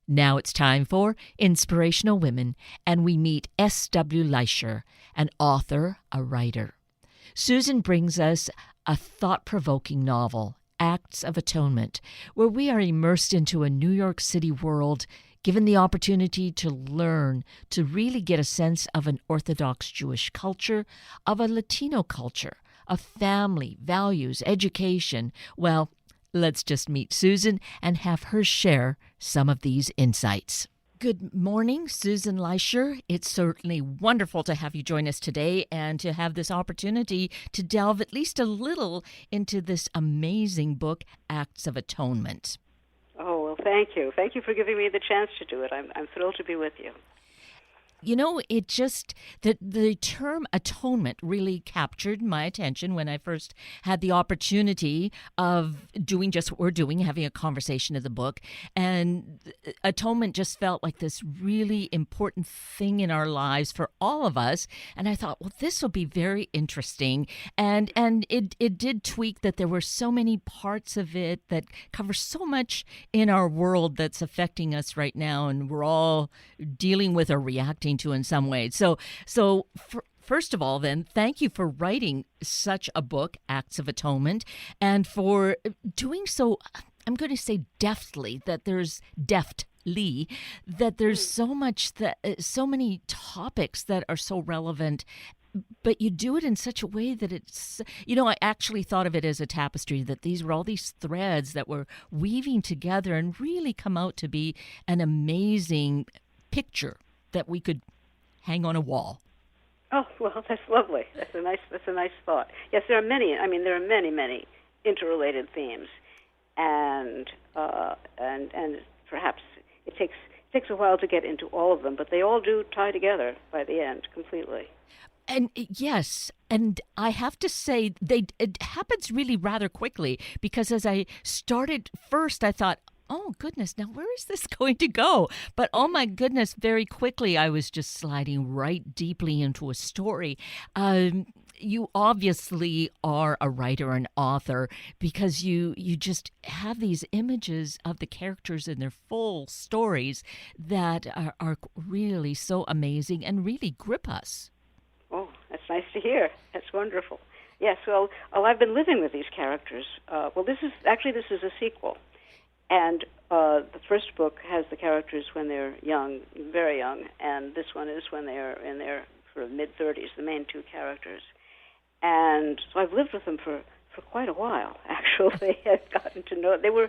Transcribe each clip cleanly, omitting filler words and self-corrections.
Now it's time for Inspirational Women, and we meet S.W. Leicher, an author, a writer. Susan brings us a thought-provoking novel, Acts of Atonement, where we are immersed into a New York City world, given the opportunity to learn, to really get a sense of an Orthodox Jewish culture, of a Latino culture, of family, values, education. Well, let's just meet Susan and have her share some of these insights. Good morning, Susan Leicher. It's certainly wonderful to have you join us today and to have this opportunity to delve at least a little into this amazing book, Acts of Atonement. Oh, well, thank you. Thank you for giving me the chance to do it. I'm thrilled to be with you. You know, it just, the term atonement really captured my attention when I first had the opportunity of doing just what we're doing, having a conversation of the book. And atonement just felt like this really important thing in our lives for all of us. And I thought, well, this will be very interesting. And it did tweak that there were so many parts of it that cover so much in our world that's affecting us right now. And we're all dealing with or reacting to in some ways. So first of all, then, thank you for writing such a book, Acts of Atonement, and for doing so, I'm going to say deftly, that there's so much, so many topics that are so relevant, but you do it in such a way that it's, I actually thought of it as a tapestry, that these were all these threads that were weaving together and really come out to be an amazing picture that we could hang on a wall. Oh, well, that's lovely. That's a nice thought. Yes, there are many. I mean, there are many interrelated themes, and perhaps it takes a while to get into all of them, but they all do tie together by the end completely. And yes, and I have to say, it happens really rather quickly, because as I started first, I thought, oh, goodness, now where is this going to go? But oh, my goodness, very quickly, I was just sliding right deeply into a story. You obviously are a writer and author, because you just have these images of the characters in their full stories that are really so amazing and really grip us. Oh, that's nice to hear. That's wonderful. Yes, well, I've been living with these characters. This is a sequel. And the first book has the characters when they're young, very young, and this one is when they're in their sort of mid-30s, the main two characters. And so I've lived with them for quite a while, actually. I've gotten to know, they were,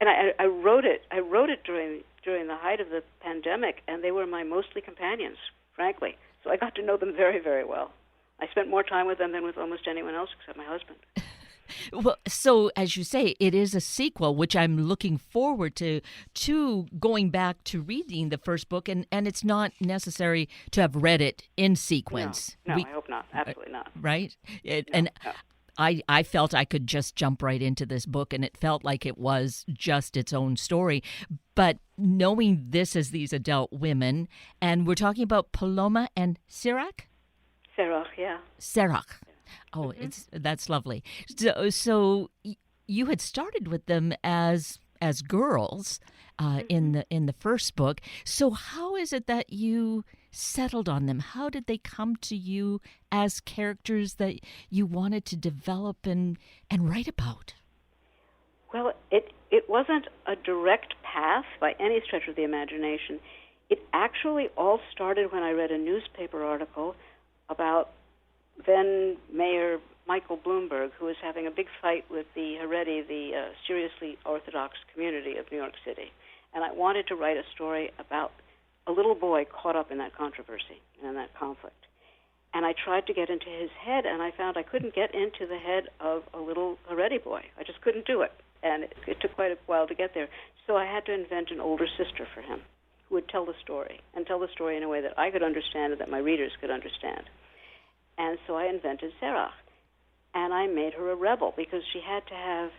and I wrote it during the height of the pandemic, and they were my mostly companions, frankly. So I got to know them very, very well. I spent more time with them than with almost anyone else except my husband. Well, so as you say, it is a sequel, which I'm looking forward to going back to reading the first book, and it's not necessary to have read it in sequence. No, I hope not. Absolutely not. Right? No. I felt I could just jump right into this book, and it felt like it was just its own story. But knowing this as these adult women, and we're talking about Paloma and Sirach? Serach, yeah. Serach. Oh, that's lovely. So you had started with them as girls in the first book. So how is it that you settled on them? How did they come to you as characters that you wanted to develop and write about? Well, it wasn't a direct path by any stretch of the imagination. It actually all started when I read a newspaper article about then Mayor Michael Bloomberg, who was having a big fight with the Haredi, the seriously Orthodox community of New York City. And I wanted to write a story about a little boy caught up in that controversy and in that conflict. And I tried to get into his head, and I found I couldn't get into the head of a little Haredi boy. I just couldn't do it. And it took quite a while to get there. So I had to invent an older sister for him who would tell the story, and tell the story in a way that I could understand and that my readers could understand. And so I invented Serach, and I made her a rebel because she had to have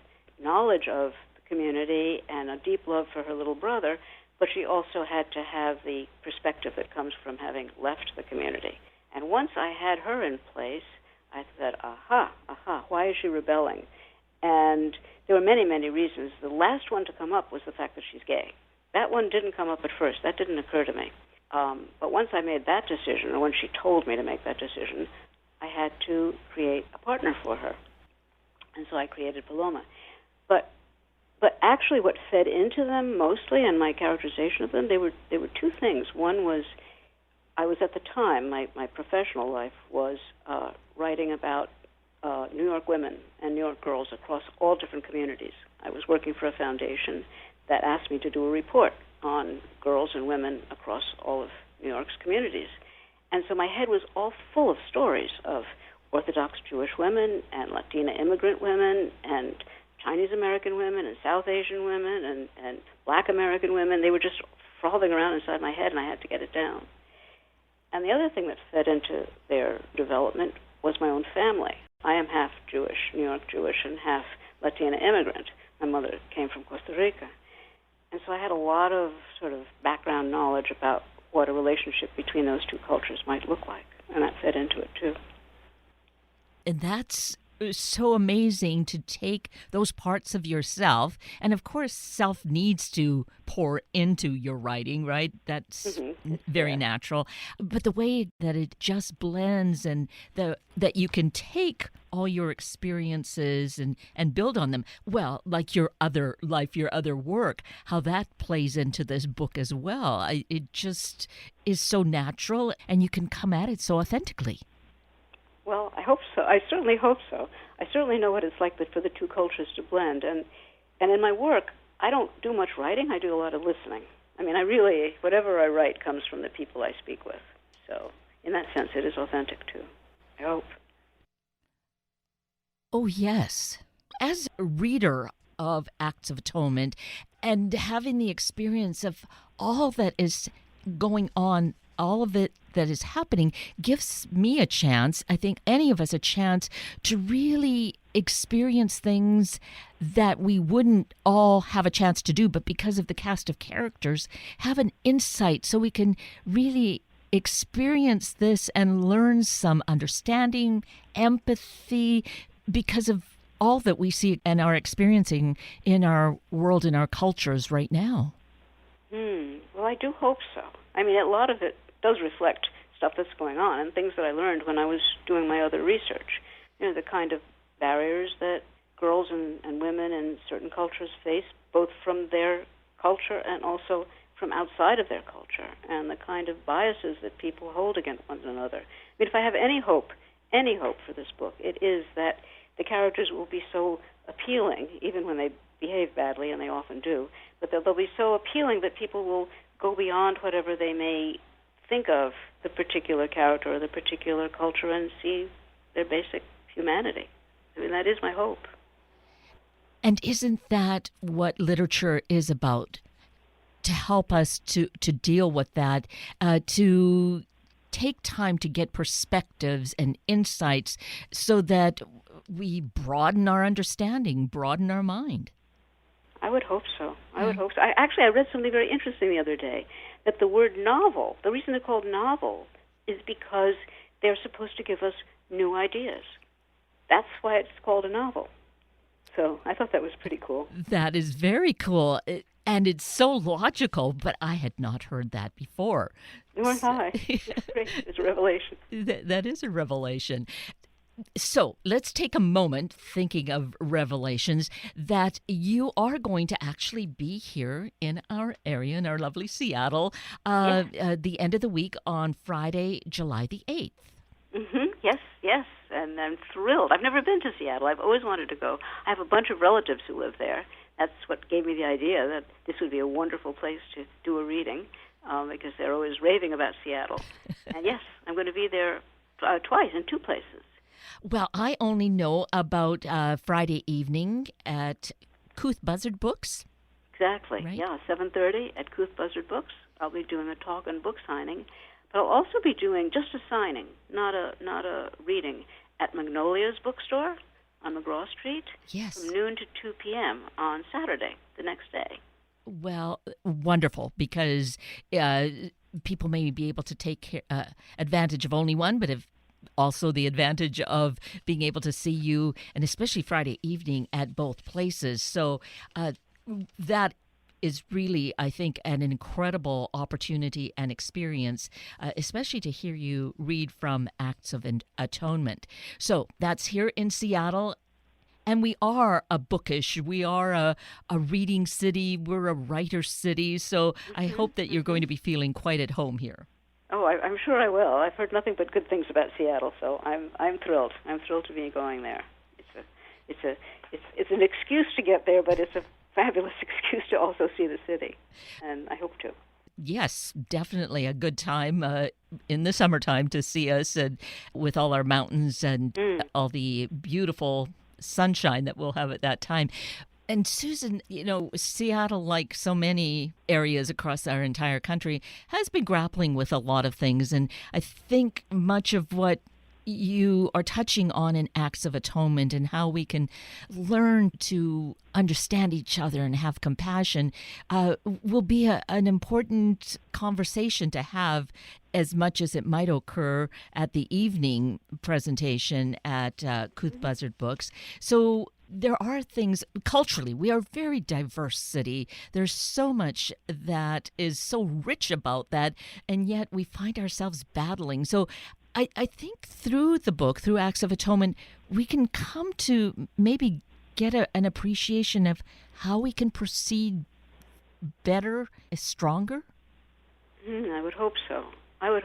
knowledge of the community and a deep love for her little brother, but she also had to have the perspective that comes from having left the community. And once I had her in place, I said, why is she rebelling? And there were many, many reasons. The last one to come up was the fact that she's gay. that one didn't come up at first. That didn't occur to me. But once I made that decision, or when she told me to make that decision, I had to create a partner for her. And so I created Paloma. But actually what fed into them mostly, and my characterization of them, they were two things. One was, I was at the time, my professional life was writing about New York women and New York girls across all different communities. I was working for a foundation that asked me to do a report on girls and women across all of New York's communities. And so my head was all full of stories of Orthodox Jewish women and Latina immigrant women and Chinese American women and South Asian women and Black American women. They were just frothing around inside my head, and I had to get it down. And the other thing that fed into their development was my own family. I am half Jewish, New York Jewish, and half Latina immigrant. My mother came from Costa Rica. And so I had a lot of sort of background knowledge about what a relationship between those two cultures might look like, and that fed into it too. And that's so amazing to take those parts of yourself. And of course, self needs to pour into your writing, right? That's very natural. But the way that it just blends and that you can take all your experiences and build on them. Well, like your other life, your other work, how that plays into this book as well. It just is so natural, and you can come at it so authentically. Well, I hope so. I certainly hope so. I certainly know what it's like for the two cultures to blend. And in my work, I don't do much writing. I do a lot of listening. I mean, whatever I write comes from the people I speak with. So in that sense, it is authentic, too. I hope. Oh, yes. As a reader of Acts of Atonement and having the experience of all that is going on, all of it that is happening gives me a chance, I think any of us a chance, to really experience things that we wouldn't all have a chance to do, but because of the cast of characters, have an insight so we can really experience this and learn some understanding, empathy, because of all that we see and are experiencing in our world, in our cultures right now. Well, I do hope so. I mean, a lot of it does reflect stuff that's going on and things that I learned when I was doing my other research. You know, the kind of barriers that girls and women in certain cultures face, both from their culture and also from outside of their culture, and the kind of biases that people hold against one another. I mean, if I have any hope for this book, it is that the characters will be so appealing, even when they behave badly, and they often do, but they'll be so appealing that people will go beyond whatever they may think of the particular character or the particular culture and see their basic humanity. I mean, that is my hope. And isn't that what literature is about? To help us to deal with that, to take time to get perspectives and insights so that we broaden our understanding, broaden our mind. I would hope so. I would hope so. I read something very interesting the other day, that the word novel, the reason they're called novel is because they're supposed to give us new ideas. That's why it's called a novel. So I thought that was pretty cool. That is very cool. And it's so logical, but I had not heard that before. Nor have I. It's great. It's a revelation. That is a revelation. So let's take a moment thinking of revelations that you are going to actually be here in our area, in our lovely Seattle, the end of the week on Friday, July the 8th. Yes. And I'm thrilled. I've never been to Seattle. I've always wanted to go. I have a bunch of relatives who live there. That's what gave me the idea that this would be a wonderful place to do a reading because they're always raving about Seattle. And yes, I'm going to be there twice in two places. Well, I only know about Friday evening at Couth Buzzard Books. Exactly. Right? Yeah, 7:30 at Couth Buzzard Books. I'll be doing a talk and book signing, but I'll also be doing just a signing, not a reading, at Magnolia's bookstore on McGraw Street. Yes. From noon to 2 p.m. on Saturday, the next day. Well, wonderful, because people may be able to take advantage of only one, but if also the advantage of being able to see you, and especially Friday evening, at both places. So that is really, I think, an incredible opportunity and experience, especially to hear you read from Acts of Atonement. So that's here in Seattle. And we are a bookish, we are a reading city, we're a writer city. So I hope that you're going to be feeling quite at home here. Oh, I'm sure I will. I've heard nothing but good things about Seattle, so I'm thrilled. I'm thrilled to be going there. It's an excuse to get there, but it's a fabulous excuse to also see the city, and I hope to. Yes, definitely a good time in the summertime to see us, and with all our mountains and all the beautiful sunshine that we'll have at that time. And Susan, Seattle, like so many areas across our entire country, has been grappling with a lot of things. And I think much of what you are touching on in Acts of Atonement and how we can learn to understand each other and have compassion will be an important conversation to have, as much as it might occur at the evening presentation at Couth Buzzard Books. So there are things culturally. We are a very diverse city. There's so much that is so rich about that, and yet we find ourselves battling. So I think through the book, through Acts of Atonement, we can come to maybe get an appreciation of how we can proceed better, stronger. I would hope so. I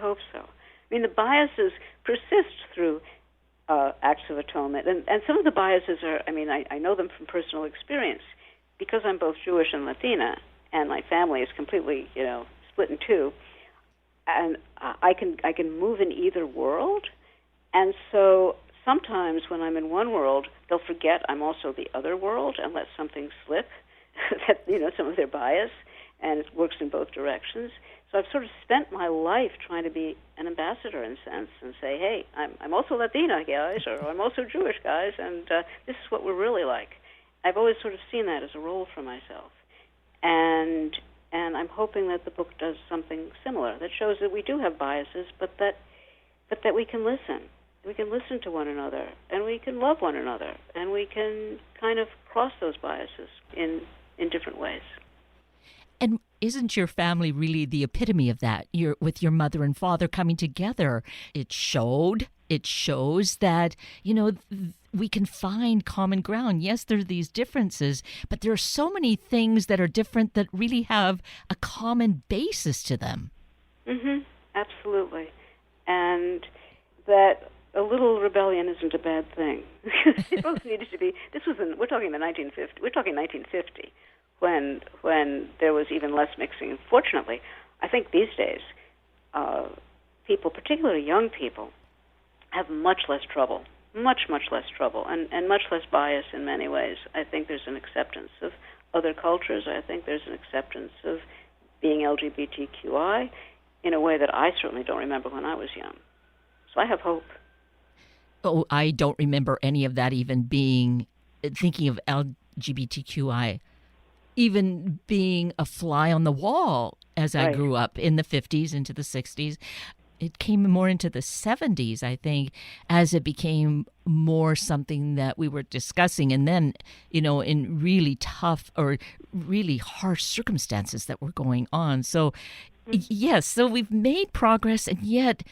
mean, the biases persist through Acts of Atonement, and some of the biases are, I know them from personal experience, because I'm both Jewish and Latina, and my family is completely, split in two. And I can move in either world, and so sometimes when I'm in one world, they'll forget I'm also the other world and let something slip, that some of their bias, and it works in both directions. So I've sort of spent my life trying to be an ambassador in a sense and say, hey, I'm also Latina, guys, or I'm also Jewish, guys, and this is what we're really like. I've always sort of seen that as a role for myself, and I'm hoping that the book does something similar, that shows that we do have biases, but that we can listen. We can listen to one another, and we can love one another, and we can kind of cross those biases in different ways. And isn't your family really the epitome of that? With your mother and father coming together, it shows that, we can find common ground. Yes, there are these differences, but there are so many things that are different that really have a common basis to them. Absolutely. And that a little rebellion isn't a bad thing. It both needed to be. We're talking 1950, when there was even less mixing. Fortunately, I think these days, people, particularly young people, have much less trouble, and much less bias in many ways. I think there's an acceptance of other cultures. I think there's an acceptance of being LGBTQI in a way that I certainly don't remember when I was young. So I have hope. Oh, I don't remember any of that even thinking of LGBTQI even being a fly on the wall as I grew up in the 50s into the 60s. It came more into the 70s, I think, as it became more something that we were discussing. And then, in really tough or really harsh circumstances that were going on. So, yes, so we've made progress, and yet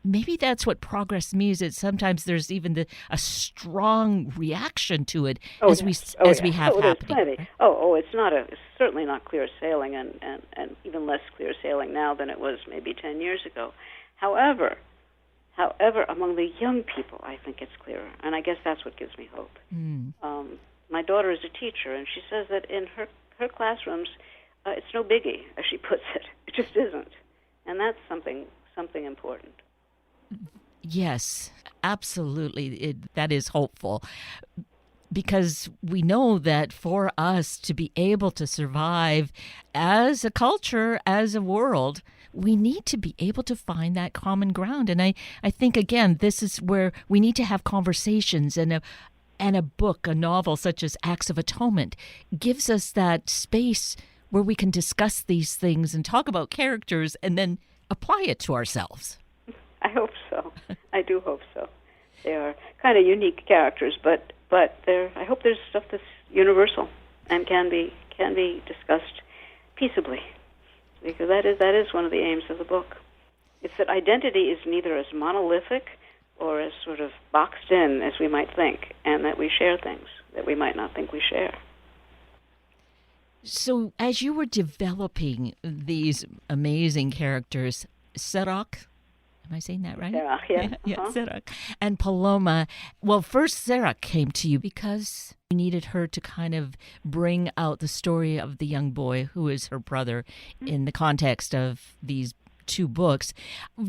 maybe that's what progress means. That sometimes there's even a strong reaction to it as we have happening. It's certainly not clear sailing, and even less clear sailing now than it was maybe 10 years ago. However, among the young people, I think it's clearer, and I guess that's what gives me hope. My daughter is a teacher, and she says that in her classrooms, it's no biggie, as she puts it. It just isn't, and that's something important. Yes, absolutely. That is hopeful, because we know that for us to be able to survive as a culture, as a world, we need to be able to find that common ground. And I think, again, this is where we need to have conversations, and a book, a novel such as Acts of Atonement gives us that space where we can discuss these things and talk about characters and then apply it to ourselves. I hope so. I do hope so. They are kind of unique characters, but I hope there's stuff that's universal and can be can be discussed peaceably, because that is one of the aims of the book. It's that identity is neither as monolithic or as sort of boxed in as we might think, and that we share things that we might not think we share. So as you were developing these amazing characters, Serach, am I saying that right? Serach, yeah. Yeah, Serach, and Paloma. Well, first Serach came to you because you needed her to kind of bring out the story of the young boy who is her brother in the context of these two books.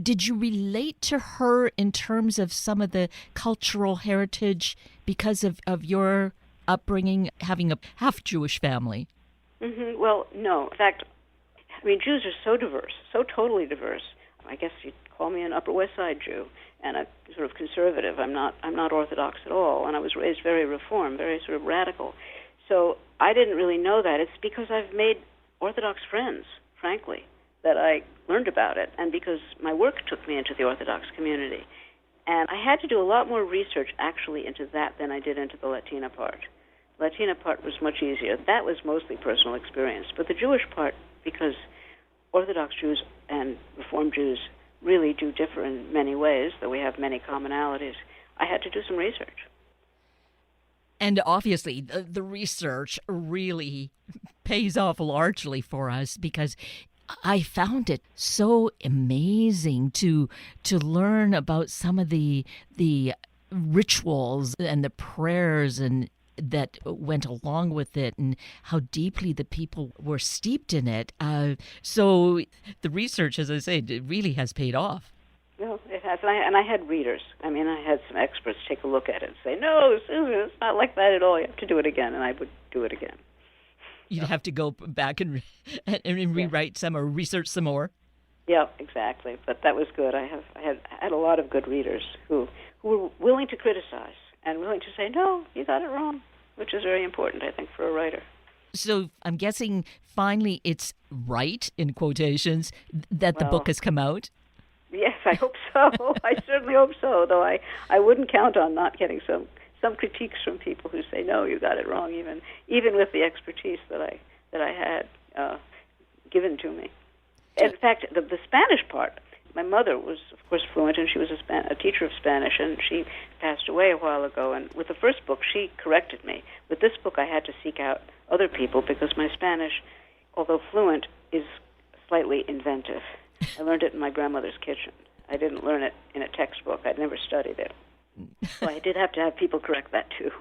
Did you relate to her in terms of some of the cultural heritage because of your upbringing, having a half-Jewish family? Mm-hmm. Well, no. In fact, I mean, Jews are so diverse, so totally diverse. I guess you'd call me an Upper West Side Jew and a sort of conservative. I'm not Orthodox at all, and I was raised very Reform, very sort of radical. So I didn't really know that. It's because I've made Orthodox friends, frankly, that I learned about it, and because my work took me into the Orthodox community. And I had to do a lot more research, actually, into that than I did into the Latina part. The Latina part was much easier. That was mostly personal experience. But the Jewish part, because Orthodox Jews and Reform Jews really do differ in many ways, though we have many commonalities, I had to do some research. And obviously, the research really pays off largely for us, because I found it so amazing to learn about some of the rituals and the prayers and that went along with it, and how deeply the people were steeped in it. So the research, as I say, it really has paid off. No, it has. And I had readers. I mean, I had some experts take a look at it and say, no, Susan, it's not like that at all. You have to do it again. And I would do it again. You'd have to go back and rewrite some or research some more. Yeah, exactly. But that was good. I had a lot of good readers who were willing to criticize and willing to say, no, you got it wrong, which is very important, I think, for a writer. So I'm guessing finally it's right, in quotations, that the book has come out? Yes, I hope so. I certainly hope so, though I wouldn't count on not getting some critiques from people who say, no, you got it wrong, even with the expertise that I had given to me. In fact, the Spanish part, my mother was, of course, fluent, and she was a teacher of Spanish, and she passed away a while ago. And with the first book, she corrected me. With this book, I had to seek out other people because my Spanish, although fluent, is slightly inventive. I learned it in my grandmother's kitchen. I didn't learn it in a textbook. I'd never studied it. So I did have to have people correct that, too.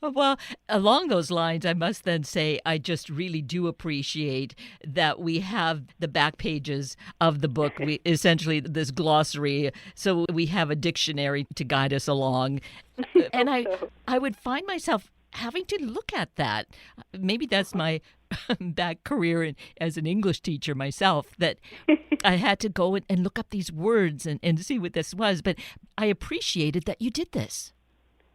Well, along those lines, I must then say I just really do appreciate that we have the back pages of the book, essentially this glossary, so we have a dictionary to guide us along. And I would find myself having to look at that. Maybe that's my back career as an English teacher myself, that I had to go and look up these words and see what this was. But I appreciated that you did this.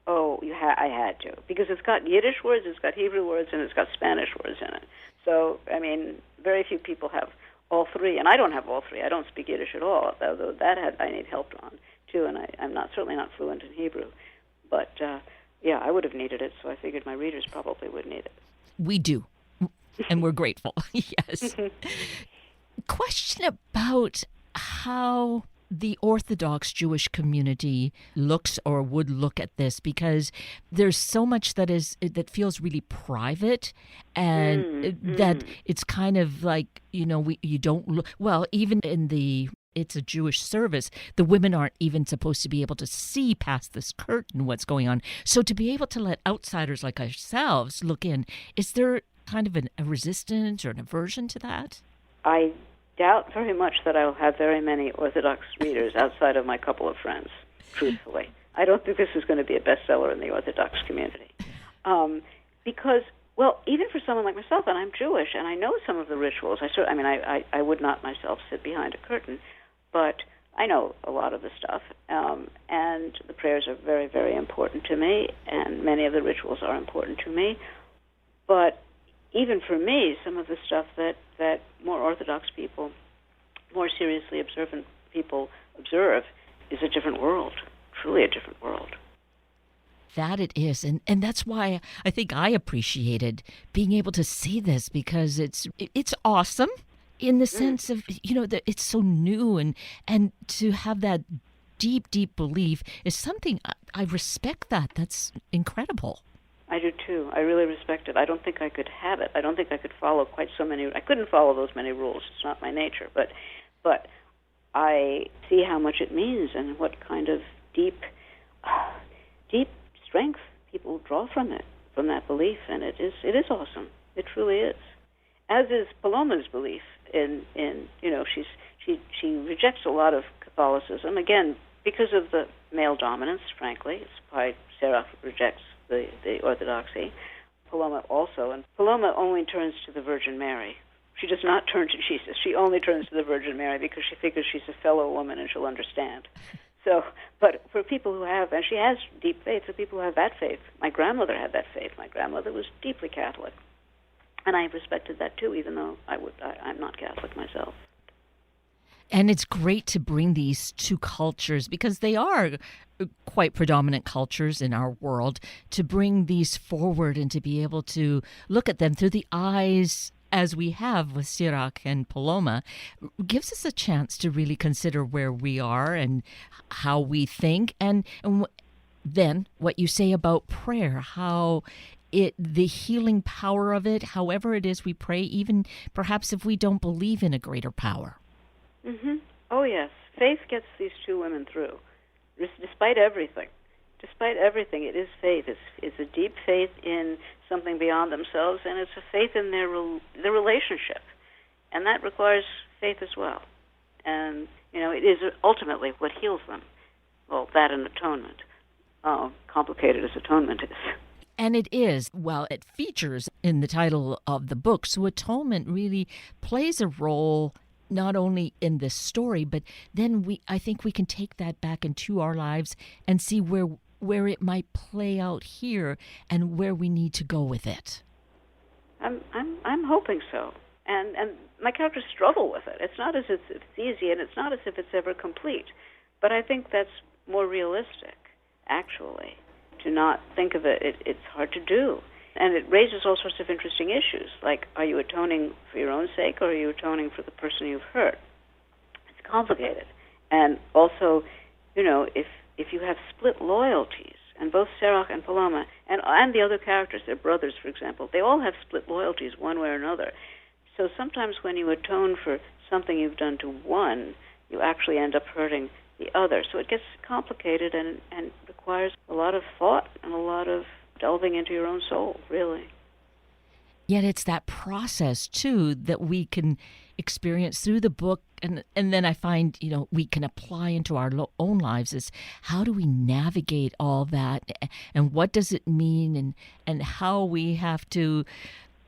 Oh, I had to, because it's got Yiddish words, it's got Hebrew words, and it's got Spanish words in it. So, I mean, very few people have all three, and I don't have all three. I don't speak Yiddish at all, although I need help on, too, and I'm certainly not fluent in Hebrew. But, yeah, I would have needed it, so I figured my readers probably would need it. We do, and we're grateful, yes. Question about how the Orthodox Jewish community looks or would look at this, because there's so much that feels really private, and that it's kind of like, you don't look, well, even in it's a Jewish service, the women aren't even supposed to be able to see past this curtain what's going on. So to be able to let outsiders like ourselves look in, is there kind of a resistance or an aversion to that? I doubt very much that I'll have very many Orthodox readers outside of my couple of friends, truthfully. I don't think this is going to be a bestseller in the Orthodox community. Because, well, even for someone like myself, and I'm Jewish, and I know some of the rituals. I would not myself sit behind a curtain, but I know a lot of the stuff, and the prayers are very, very important to me, and many of the rituals are important to me. But even for me, some of the stuff that more Orthodox people, more seriously observant people observe is a different world, truly a different world. That it is. And that's why I think I appreciated being able to see this, because it's awesome in the sense of, that it's so new, and to have that deep belief is something I respect. That's incredible. I do too. I really respect it. I don't think I could have it. I don't think I could follow quite so many. I couldn't follow those many rules. It's not my nature. But I see how much it means and what kind of deep strength people draw from it, from that belief, and it is awesome. It truly is. As is Paloma's belief in she rejects a lot of Catholicism, again, because of the male dominance, frankly. It's why Serach rejects the Orthodoxy. Paloma also, and Paloma only turns to the Virgin Mary. She does not turn to Jesus. She only turns to the Virgin Mary because she figures she's a fellow woman and she'll understand. So, but for people who have, and she has deep faith, for people who have that faith, my grandmother had that faith. My grandmother was deeply Catholic, and I respected that too, even though I'm not Catholic myself. And it's great to bring these two cultures, because they are quite predominant cultures in our world, to bring these forward and to be able to look at them through the eyes, as we have with Sirach and Paloma, gives us a chance to really consider where we are and how we think. And then what you say about prayer, how the healing power of it, however it is we pray, even perhaps if we don't believe in a greater power. Mm-hmm. Oh, yes. Faith gets these two women through, despite everything. Despite everything, it is faith. It's a deep faith in something beyond themselves, and it's a faith in their relationship. And that requires faith as well. And, it is ultimately what heals them. Well, that and atonement. Complicated as atonement is. And it is. Well, it features in the title of the book. So atonement really plays a role not only in this story, but then I think we can take that back into our lives and see where it might play out here and where we need to go with it. I'm hoping so. And my characters struggle with it. It's not as if it's easy, and it's not as if it's ever complete. But I think that's more realistic, actually. To not think of it, it's hard to do. And it raises all sorts of interesting issues, like, are you atoning for your own sake, or are you atoning for the person you've hurt? It's complicated. And also, if you have split loyalties, and both Serach and Paloma, and the other characters, their brothers, for example, they all have split loyalties one way or another. So sometimes when you atone for something you've done to one, you actually end up hurting the other. So it gets complicated and requires a lot of thought and a lot of delving into your own soul, really. Yet it's that process, too, that we can experience through the book. And then I find, we can apply into our own lives is, how do we navigate all that? And what does it mean? And how we have to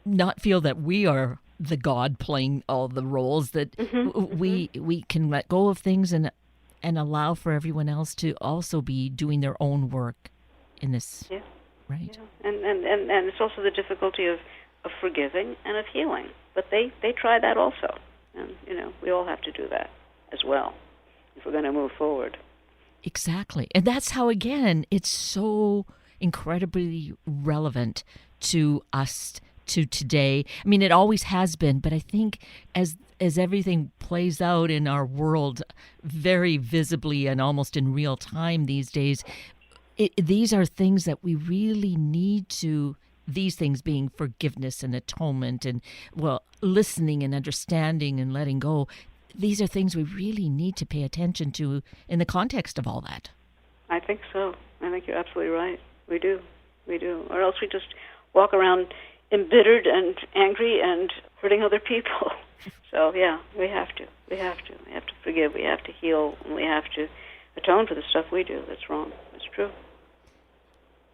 not feel that we are the God playing all the roles, that we can let go of things and allow for everyone else to also be doing their own work in this. Yeah. Right. Yeah. And it's also the difficulty of forgiving and of healing. But they try that also. And, we all have to do that as well if we're going to move forward. Exactly. And that's how, again, it's so incredibly relevant to us, to today. I mean, it always has been, but I think as everything plays out in our world very visibly and almost in real time these days, these are things that we really need to, these things being forgiveness and atonement and, listening and understanding and letting go. These are things we really need to pay attention to in the context of all that. I think so. I think you're absolutely right. We do. Or else we just walk around embittered and angry and hurting other people. So, yeah, we have to. We have to forgive. We have to heal. And we have to atone for the stuff we do that's wrong. That's true.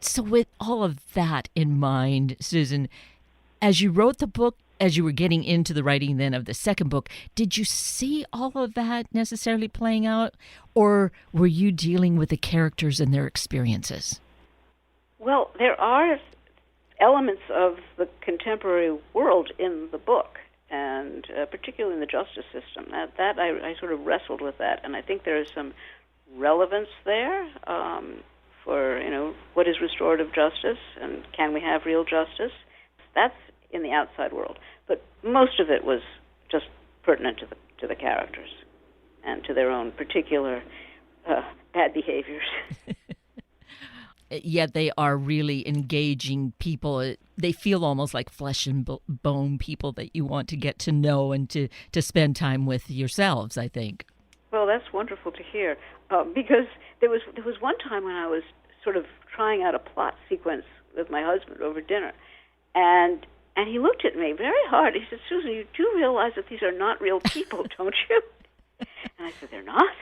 So with all of that in mind, Susan, as you wrote the book, as you were getting into the writing then of the second book, did you see all of that necessarily playing out, or were you dealing with the characters and their experiences? Well, there are elements of the contemporary world in the book, and particularly in the justice system. That I sort of wrestled with that, and I think there is some relevance there for, what is restorative justice and can we have real justice. That's in the outside world. But most of it was just pertinent to the characters and to their own particular bad behaviors. Yet they are really engaging people. They feel almost like flesh and bone people that you want to get to know and to spend time with yourselves, I think. Well, that's wonderful to hear, because there was one time when I was sort of trying out a plot sequence with my husband over dinner, and he looked at me very hard. He said, "Susan, you do realize that these are not real people, don't you?" And I said, "They're not?"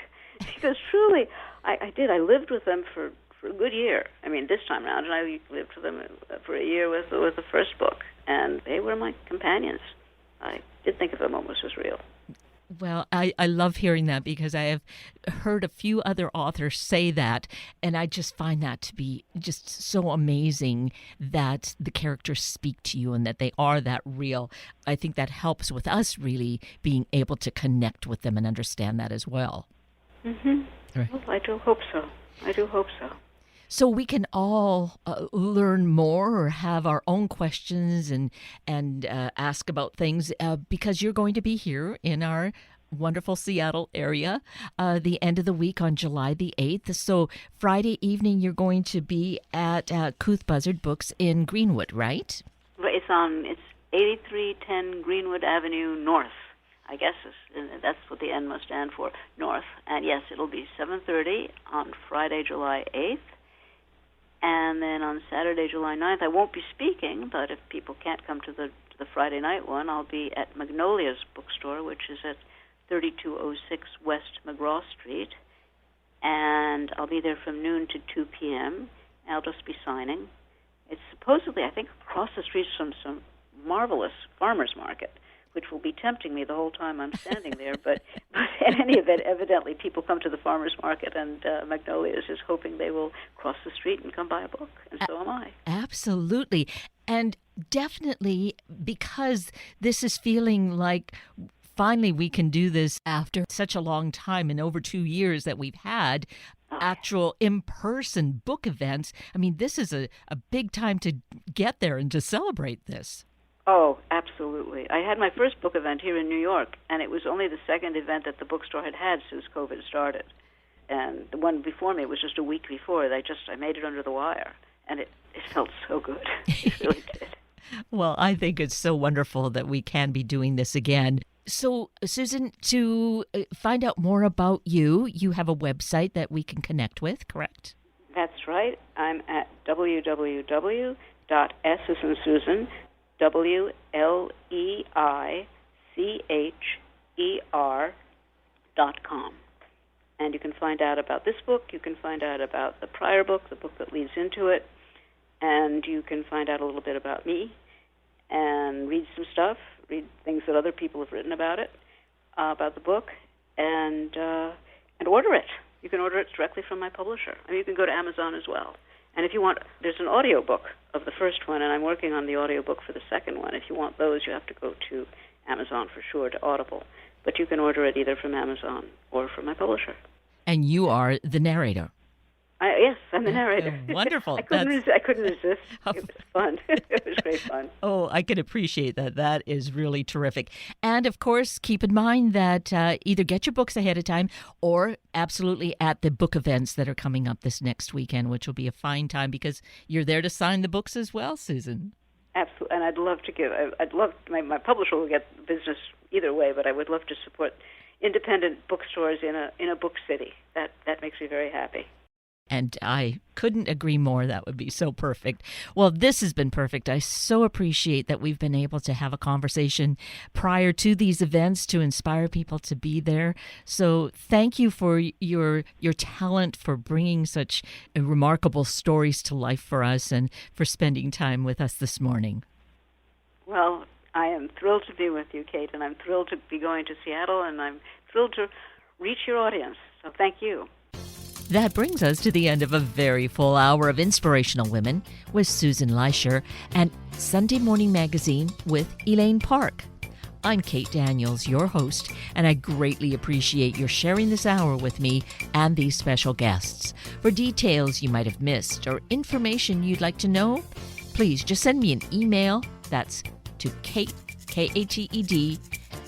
He goes, "Truly, I did. I lived with them for a good year. I mean, this time around, and I lived with them for a year with the first book, and they were my companions. I did think of them almost as real." Well, I love hearing that because I have heard a few other authors say that, and I just find that to be just so amazing that the characters speak to you and that they are that real. I think that helps with us really being able to connect with them and understand that as well. Mm-hmm. Right. Well, I do hope so. So we can all learn more or have our own questions and ask about things because you're going to be here in our wonderful Seattle area the end of the week on July the 8th. So Friday evening you're going to be at Couth Buzzard Books in Greenwood, right? It's 8310 Greenwood Avenue North. I guess that's what the N must stand for, North. And yes, it'll be 7:30 on Friday, July 8th. And then on Saturday, July 9th, I won't be speaking, but if people can't come to the Friday night one, I'll be at Magnolia's bookstore, which is at 3206 West McGraw Street. And I'll be there from noon to 2 p.m. I'll just be signing. It's supposedly, I think, across the street from some marvelous farmer's market, which will be tempting me the whole time I'm standing there. But in any event, evidently people come to the farmer's market, and Magnolia's is hoping they will cross the street and come buy a book, and so am I. Absolutely. And definitely, because this is feeling like finally we can do this after such a long time and over 2 years that we've had actual in-person book events. I mean, this is a big time to get there and to celebrate this. Oh, absolutely. I had my first book event here in New York, and it was only the second event that the bookstore had since COVID started. And the one before me was just a week before. I made it under the wire, and it felt so good. It really did. Well, I think it's so wonderful that we can be doing this again. So, Susan, to find out more about you, you have a website that we can connect with, correct? That's right. I'm at www.s as in Susan, WLEICHER.com. And you can find out about this book, you can find out about the prior book, the book that leads into it, and you can find out a little bit about me and read some stuff, read things that other people have written about it, about the book, and order it. You can order it directly from my publisher. I mean, you can go to Amazon as well. And if you want, there's an audiobook of the first one, and I'm working on the audiobook for the second one. If you want those, you have to go to Amazon for sure, to Audible. But you can order it either from Amazon or from my publisher. And you are the narrator. Yes, I'm the narrator. Wonderful. I couldn't resist. It was fun. It was great fun. Oh, I can appreciate that. That is really terrific. And, of course, keep in mind that either get your books ahead of time or absolutely at the book events that are coming up this next weekend, which will be a fine time because you're there to sign the books as well, Susan. Absolutely. And I'd love my publisher will get business either way, but I would love to support independent bookstores in a book city. That makes me very happy. And I couldn't agree more. That would be so perfect. Well, this has been perfect. I so appreciate that we've been able to have a conversation prior to these events to inspire people to be there. So thank you for your talent for bringing such remarkable stories to life for us and for spending time with us this morning. Well, I am thrilled to be with you, Kate, and I'm thrilled to be going to Seattle, and I'm thrilled to reach your audience. So thank you. That brings us to the end of a very full hour of Inspirational Women with Susan Leicher and Sunday Morning Magazine with Elaine Park. I'm Kate Daniels, your host, and I greatly appreciate your sharing this hour with me and these special guests. For details you might have missed or information you'd like to know, please just send me an email. That's to Kate, Kated,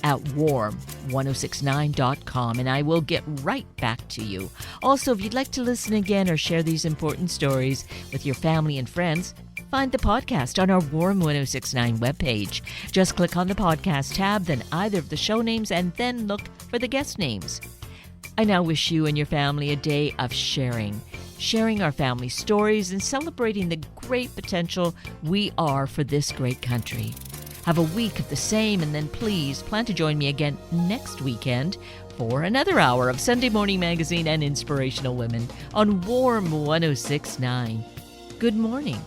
at warm1069.com, and I will get right back to you. Also, if you'd like to listen again or share these important stories with your family and friends, find the podcast on our Warm 1069 webpage. Just click on the podcast tab, then either of the show names, and then look for the guest names. I now wish you and your family a day of sharing our family stories and celebrating the great potential we are for this great country. Have a week of the same, and then please plan to join me again next weekend for another hour of Sunday Morning Magazine and Inspirational Women on Warm 1069. Good morning.